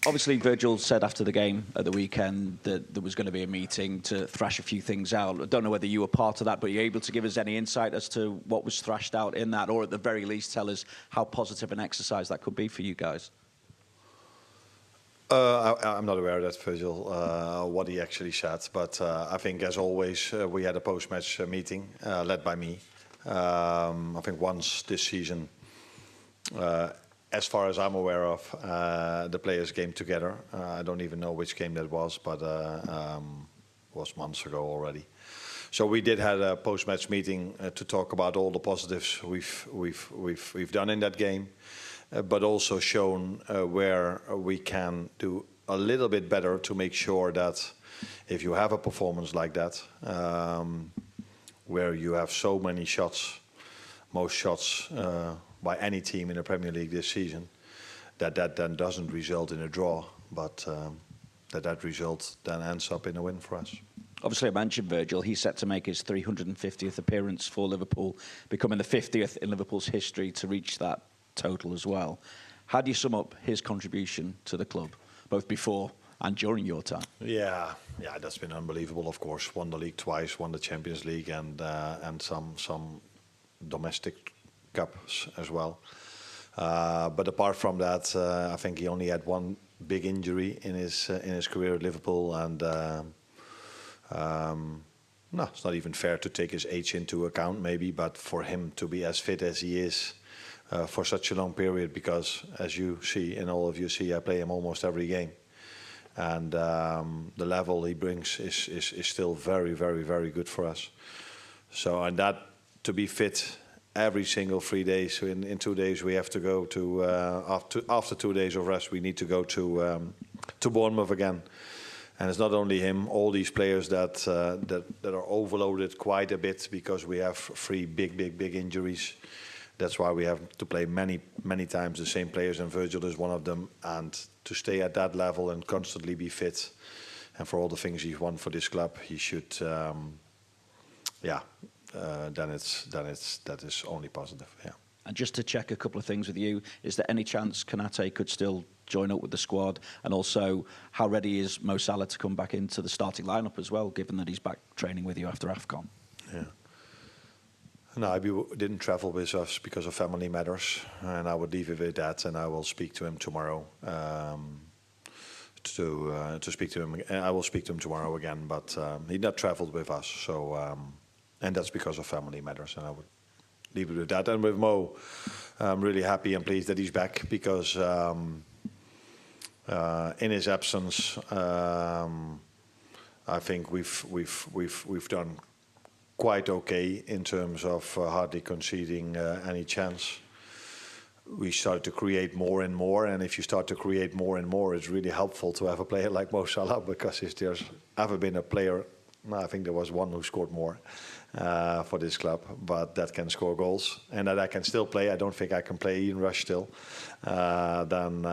Obviously, Virgil said after the game at the weekend that there was going to be a meeting to thrash a few things out. I don't know whether you were part of that, but are you able to give us any insight as to what was thrashed out in that, or at the very least tell us how positive an exercise that could be for you guys? I'm not aware of that, Virgil, what he actually said, but I think, as always, we had a post-match meeting led by me. I think once this season, as far as I'm aware of, the players came together. I don't even know which game that was, but was months ago already. So we did have a post-match meeting to talk about all the positives we've done in that game. But also shown where we can do a little bit better to make sure that if you have a performance like that, where you have so many shots, most shots by any team in the Premier League this season, that then doesn't result in a draw, but that result then ends up in a win for us. Obviously, I mentioned Virgil. He's set to make his 350th appearance for Liverpool, becoming the 50th in Liverpool's history to reach that total as well. How do you sum up his contribution to the club, both before and during your time? Yeah, that's been unbelievable. Of course, won the league twice, won the Champions League, and some domestic cups as well. But apart from that, I think he only had one big injury in his career at Liverpool, and no, it's not even fair to take his age into account, maybe, but for him to be as fit as he is. For such a long period, because as you see, and all of you see, I play him almost every game, and the level he brings is still very, very, very good for us. So, and that to be fit every single 3 days. So in 2 days we have to go to after 2 days of rest we need to go to Bournemouth again. And it's not only him; all these players that are overloaded quite a bit because we have 3 big injuries. That's why we have to play many times the same players, and Virgil is one of them. And to stay at that level and constantly be fit, and for all the things he's won for this club, he should, that is only positive. Yeah. And just to check a couple of things with you, is there any chance Konate could still join up with the squad? And also, how ready is Mo Salah to come back into the starting lineup as well, given that he's back training with you after AFCON? Yeah. No, he didn't travel with us because of family matters, and I would leave it with that. And I will speak to him tomorrow. To speak to him, I will speak to him tomorrow again. But he not traveled with us, so and that's because of family matters. And I would leave it with that. And with Mo, I'm really happy and pleased that he's back because in his absence, I think we've done quite okay in terms of hardly conceding any chance. We started to create more and more, and if you start to create more and more, it's really helpful to have a player like Mo Salah, because if there's ever been a player, I think there was one who scored more for this club, but that can score goals, and that I can still play. I don't think I can play Ian Rush still. Then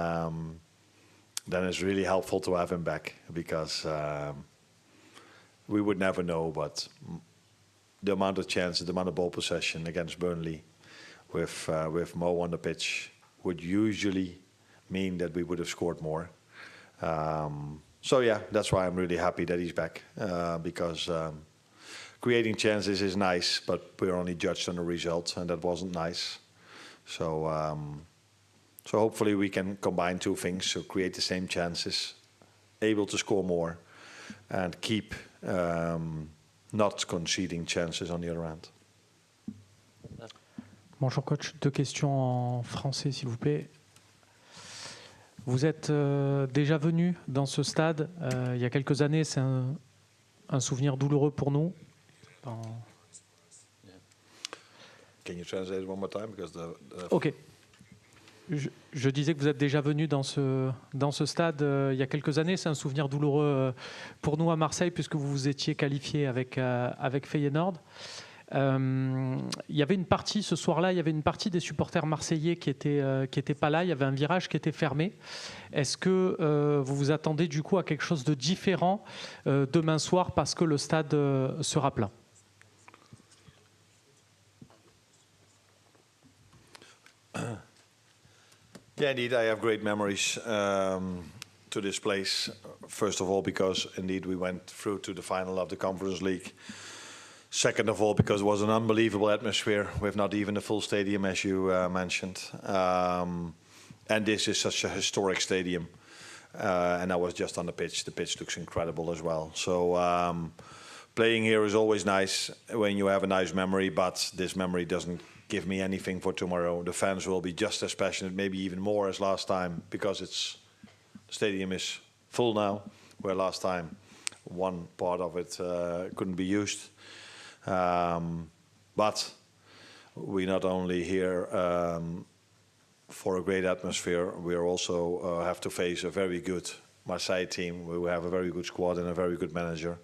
it's really helpful to have him back, because we would never know, but the amount of chances, the amount of ball possession against Burnley with Mo on the pitch would usually mean that we would have scored more. So yeah, that's why I'm really happy that he's back, because creating chances is nice, but we're only judged on the result, and that wasn't nice. So so hopefully we can combine 2 things, so create the same chances, able to score more, and keep not conceding chances on the other end. Bonjour coach, 2 questions en français s'il vous plaît. Vous êtes déjà venu dans ce stade il y a quelques années, c'est un souvenir douloureux pour nous. Can you translate one more time? Ok. Je disais que vous êtes déjà venu dans ce stade il y a quelques années. C'est un souvenir douloureux pour nous à Marseille, puisque vous vous étiez qualifié avec Feyenoord. Il y avait une partie, ce soir-là, il y avait une partie des supporters marseillais qui étaient pas là. Il y avait un virage qui était fermé. Est-ce que vous vous attendez du coup à quelque chose de différent demain soir, parce que le stade sera plein? Yeah, indeed, I have great memories to this place. First of all, because indeed we went through to the final of the Conference League. Second of all, because it was an unbelievable atmosphere with not even a full stadium, as you mentioned. And this is such a historic stadium. And I was just on the pitch. The pitch looks incredible as well. So playing here is always nice when you have a nice memory, but this memory doesn't give me anything for tomorrow. The fans will be just as passionate, maybe even more as last time, because the stadium is full now, where last time one part of it couldn't be used. But we not only here for a great atmosphere, we are also have to face a very good Marseille team. We have a very good squad and a very good manager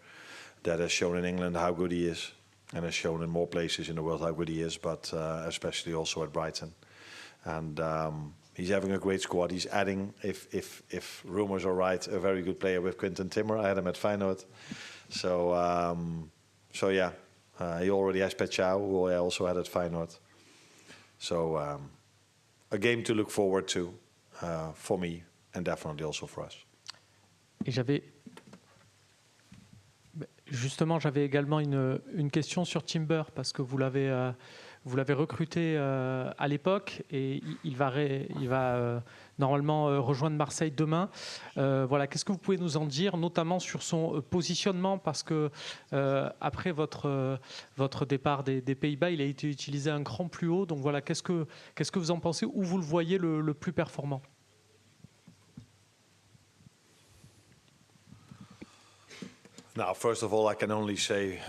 that has shown in England how good he is, and has shown in more places in the world how good he is, but especially also at Brighton. And he's having a great squad. He's adding, if rumors are right, a very good player with Quinten Timmer. I had him at Feyenoord. So yeah, he already has Petchau, who I also had at Feyenoord. So a game to look forward to for me, and definitely also for us. Et j'avais également une question sur Timber, parce que vous l'avez recruté à l'époque, et il va normalement rejoindre Marseille demain. Voilà, qu'est-ce que vous pouvez nous en dire, notamment sur son positionnement, parce que après votre départ des Pays-Bas, il a été utilisé un cran plus haut. Donc voilà, qu'est-ce que vous en pensez, où vous le voyez le plus performant? Now, first of all, I can only say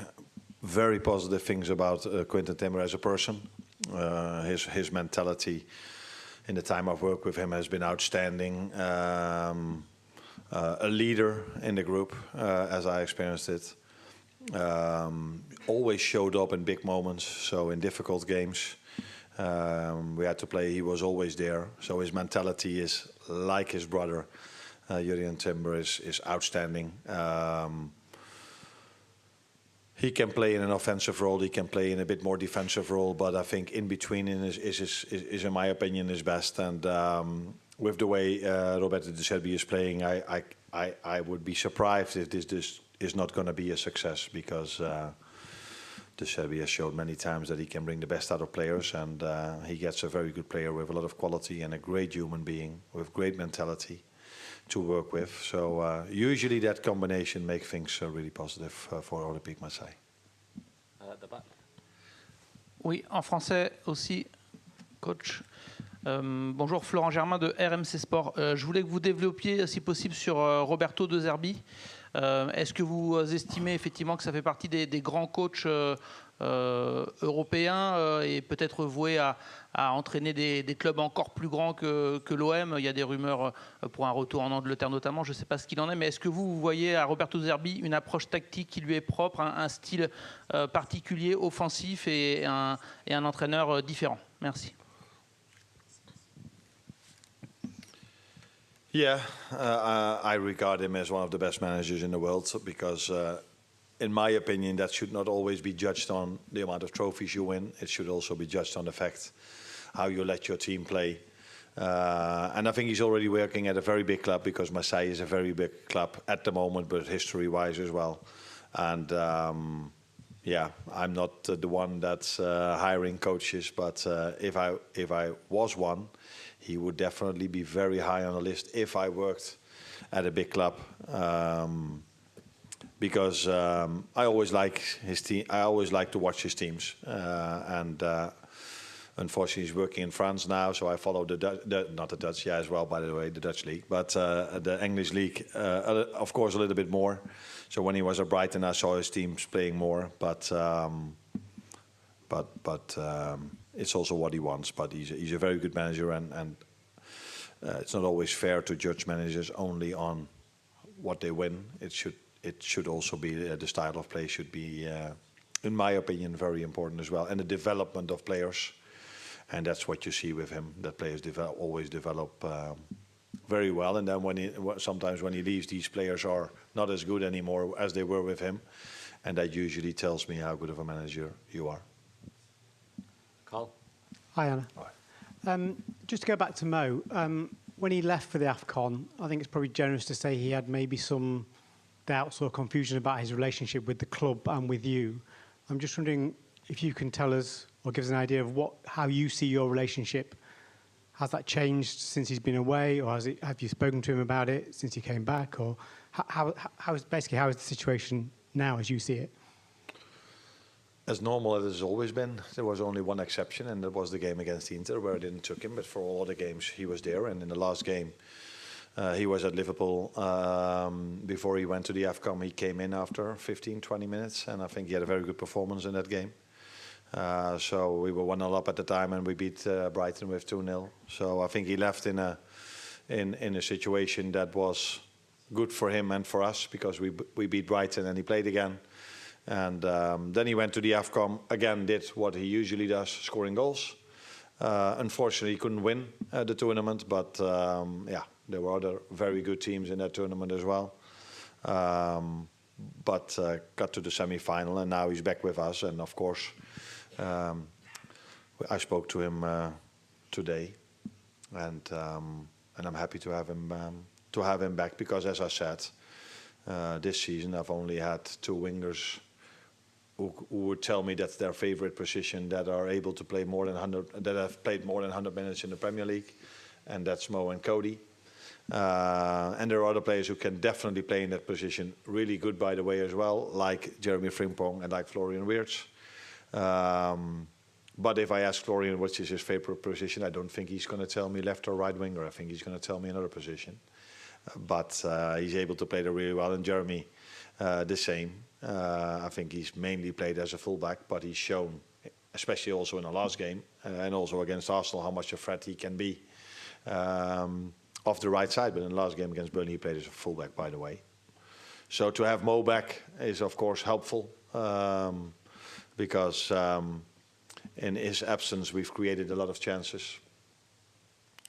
very positive things about Quinten Timber as a person. His mentality in the time I've worked with him has been outstanding. A leader in the group, as I experienced it. Always showed up in big moments, so in difficult games. We had to play, he was always there. So his mentality is like his brother, Jurrien Timber, is outstanding. He can play in an offensive role, he can play in a bit more defensive role, but I think in between is in my opinion, his best. And with the way Roberto De Zerbi is playing, I would be surprised if this is not going to be a success, because De Zerbi has showed many times that he can bring the best out of players, and he gets a very good player with a lot of quality and a great human being with great mentality to work with. So usually that combination makes things really positive for Olympique Marseille. Oui, en français aussi, coach. Bonjour, Florent Germain de RMC Sport. Je voulais que vous développiez, si possible, sur Roberto De Zerbi. Est-ce que vous estimez effectivement que ça fait partie des grands coachs européens et peut-être voués à entraîner des clubs encore plus grands que l'OM? Il y a des rumeurs pour un retour en Angleterre notamment, je ne sais pas ce qu'il en est, mais est-ce que vous voyez à Roberto De Zerbi une approche tactique qui lui est propre, un style particulier, offensif, et un entraîneur différent? Merci. Yeah, I regard him as one of the best managers in the world, because in my opinion, that should not always be judged on the amount of trophies you win. It should also be judged on the fact how you let your team play. And I think he's already working at a very big club, because Marseille is a very big club at the moment, but history-wise as well. And yeah, I'm not the one that's hiring coaches, but if I was one, he would definitely be very high on the list if I worked at a big club. Because I always like his team. I always like to watch his teams. And unfortunately, he's working in France now, so I follow not the Dutch, yeah, as well, by the way, the Dutch league, but the English league, of course, a little bit more. So when he was at Brighton, I saw his teams playing more, but it's also what he wants. But he's a very good manager, and it's not always fair to judge managers only on what they win. It should also be the style of play should be, in my opinion, very important as well, and the development of players. And that's what you see with him. That players always develop very well, and then sometimes when he leaves, these players are not as good anymore as they were with him, and that usually tells me how good of a manager you are. Carl. Hi, Anna. Hi. Just to go back to Mo, when he left for the AFCON, I think it's probably generous to say he had maybe some doubts or confusion about his relationship with the club and with you. I'm just wondering if you can tell us or give us an idea of how you see your relationship. Has that changed since he's been away, or have you spoken to him about it since he came back, or how is the situation now as you see it? As normal as it's always been. There was only one exception, and that was the game against Inter, where I didn't took him. But for all other games, he was there. And in the last game, he was at Liverpool. Before he went to the AFCON, he came in after 15, 20 minutes, and I think he had a very good performance in that game. So we were 1-0 up at the time, and we beat Brighton with 2-0. So I think he left in a situation that was good for him and for us, because we beat Brighton and he played again. And then he went to the AFCON, again did what he usually does, scoring goals. Unfortunately, he couldn't win the tournament, but there were other very good teams in that tournament as well. But got to the semi-final, and now he's back with us. And of course, I spoke to him today, and I'm happy to have him back, because, as I said, this season I've only had two wingers who would tell me that's their favorite position, that are able to play more than 100, that have played more than 100 minutes in the Premier League, and that's Mo and Cody. And there are other players who can definitely play in that position really good, by the way, as well, like Jeremy Frimpong and like Florian Wirtz. But if I ask Florian which is his favorite position, I don't think he's going to tell me left or right winger. I think he's going to tell me another position. But he's able to play there really well, and Jeremy the same. I think he's mainly played as a fullback, but he's shown, especially also in the last game and also against Arsenal, how much a threat he can be off the right side. But in the last game against Burnley, he played as a fullback, by the way. So to have Mo back is, of course, helpful, because in his absence, we've created a lot of chances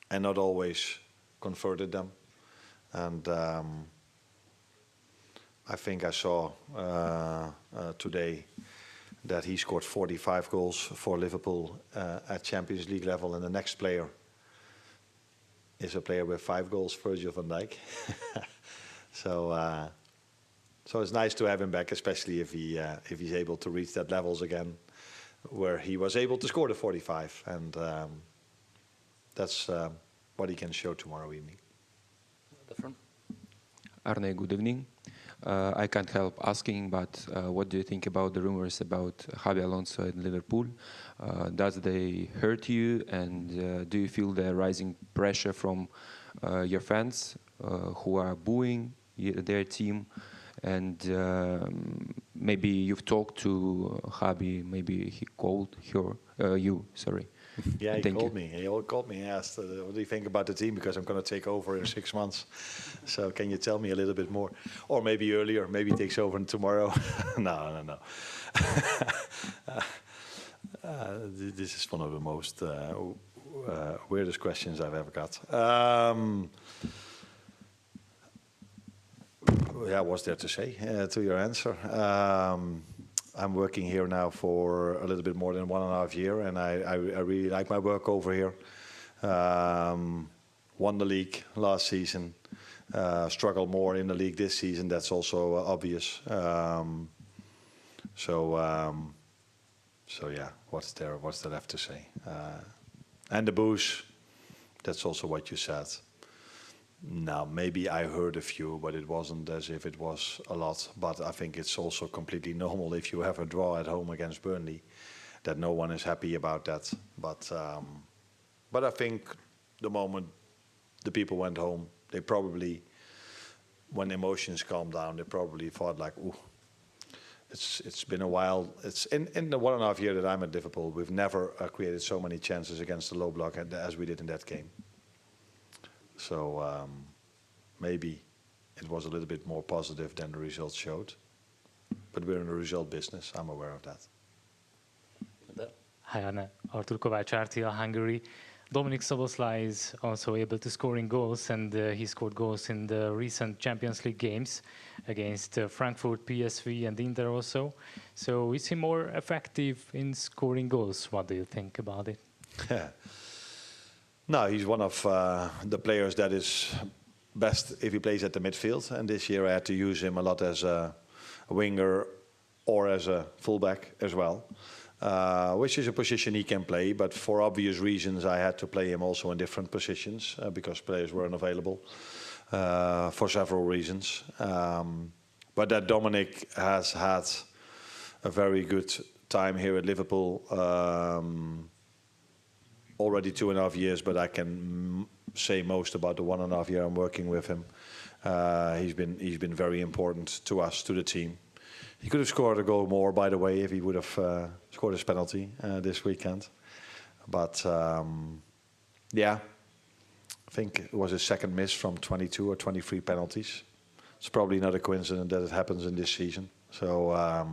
and not always converted them. And I think I saw today that he scored 45 goals for Liverpool at Champions League level, and the next player is a player with 5 goals, Virgil van Dijk. So it's nice to have him back, especially if he's able to reach that levels again, where he was able to score the 45, and that's what he can show tomorrow evening. The front. Arne, good evening. I can't help asking, but what do you think about the rumors about Xabi Alonso in Liverpool? Does they hurt you, and do you feel the rising pressure from your fans who are booing their team? And maybe you've talked to Xabi, maybe he called you, sorry. Yeah, he called me. He called me and asked, what do you think about the team? Because I'm going to take over in 6 months. So can you tell me a little bit more? Or maybe earlier, maybe he takes over tomorrow. No. This is one of the most weirdest questions I've ever got. Yeah, what's there to say to your answer? I'm working here now for a little bit more than 1.5 years, and I really like my work over here. Won the league last season, struggled more in the league this season. That's also obvious. So yeah, what's there left to say? And the booze, that's also what you said. Now, maybe I heard a few, but it wasn't as if it was a lot. But I think it's also completely normal if you have a draw at home against Burnley, that no one is happy about that. But I think the moment the people went home, they probably, when emotions calmed down, they probably thought like, ooh, it's been a while. It's in the 1.5 years that I'm at Liverpool, we've never created so many chances against the low block as we did in that game. So maybe it was a little bit more positive than the results showed. But we're in the result business. I'm aware of that. Hi, Arne. Artur Kovács, RTL Hungary. Dominik Szoboszlai is also able to score in goals, and he scored goals in the recent Champions League games against Frankfurt, PSV, and Inter also. So is he more effective in scoring goals? What do you think about it? No, he's one of the players that is best if he plays at the midfield. And this year I had to use him a lot as a winger or as a fullback as well, which is a position he can play. But for obvious reasons, I had to play him also in different positions because players were unavailable for several reasons. But that Dominic has had a very good time here at Liverpool. Already 2.5 years, but I can say most about the 1.5 year I'm working with him. He's been very important to us, to the team. He could have scored a goal more, by the way, if he would have scored his penalty this weekend. But yeah, I think it was his second miss from 22 or 23 penalties. It's probably not a coincidence that it happens in this season. So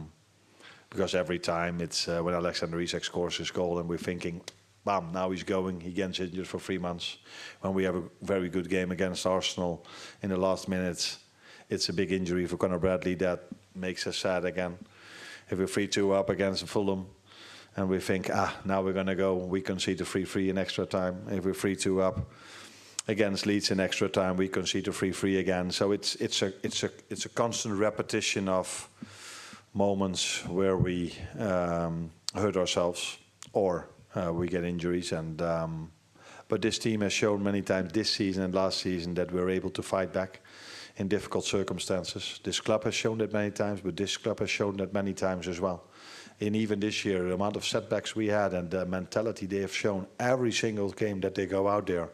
because every time it's when Alexander Isak scores his goal and we're thinking, bam, now he's going, he gets injured for 3 months. When we have a very good game against Arsenal in the last minutes, it's a big injury for Conor Bradley that makes us sad again. If we're 3-2 up against Fulham and we think, now we're going to go, we concede a 3-3 in extra time. If we're 3-2 up against Leeds in extra time, we concede a 3-3 again. So it's a constant repetition of moments where we hurt ourselves or we get injuries. And but this team has shown many times this season and last season that we're able to fight back in difficult circumstances. This club has shown that many times, but this club has shown that many times as well. And even this year, the amount of setbacks we had and the mentality they have shown every single game that they go out there.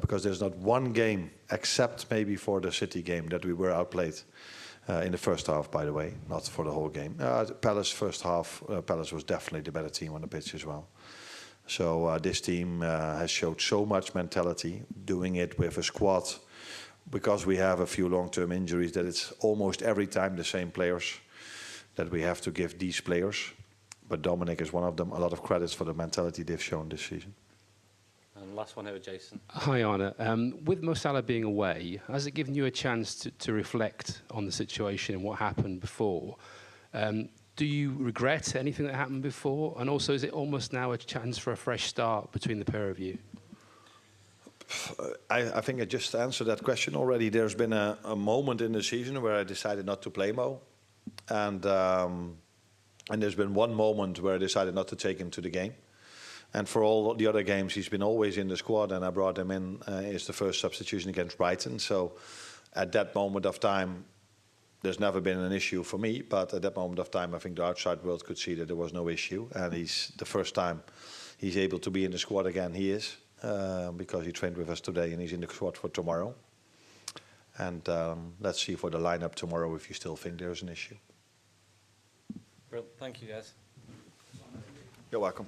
Because there's not one game, except maybe for the City game, that we were outplayed in the first half, by the way, not for the whole game. Palace first half, Palace was definitely the better team on the pitch as well. So this team has showed so much mentality, doing it with a squad, because we have a few long-term injuries, that it's almost every time the same players that we have to give these players. But Dominic is one of them. A lot of credits for the mentality they've shown this season. And last one here with Jason. Hi, Arne. With Mo Salah being away, has it given you a chance to reflect on the situation and what happened before? Do you regret anything that happened before? And also, is it almost now a chance for a fresh start between the pair of you? I think I just answered that question already. There's been a moment in the season where I decided not to play Mo. And there's been one moment where I decided not to take him to the game. And for all the other games, he's been always in the squad, and I brought him in as the first substitution against Brighton. So at that moment of time, there's never been an issue for me. But at that moment of time, I think the outside world could see that there was no issue. And he's the first time he's able to be in the squad again, he is. Because he trained with us today and he's in the squad for tomorrow. And let's see for the lineup tomorrow if you still think there's an issue. Brilliant. Thank you, guys. You're welcome.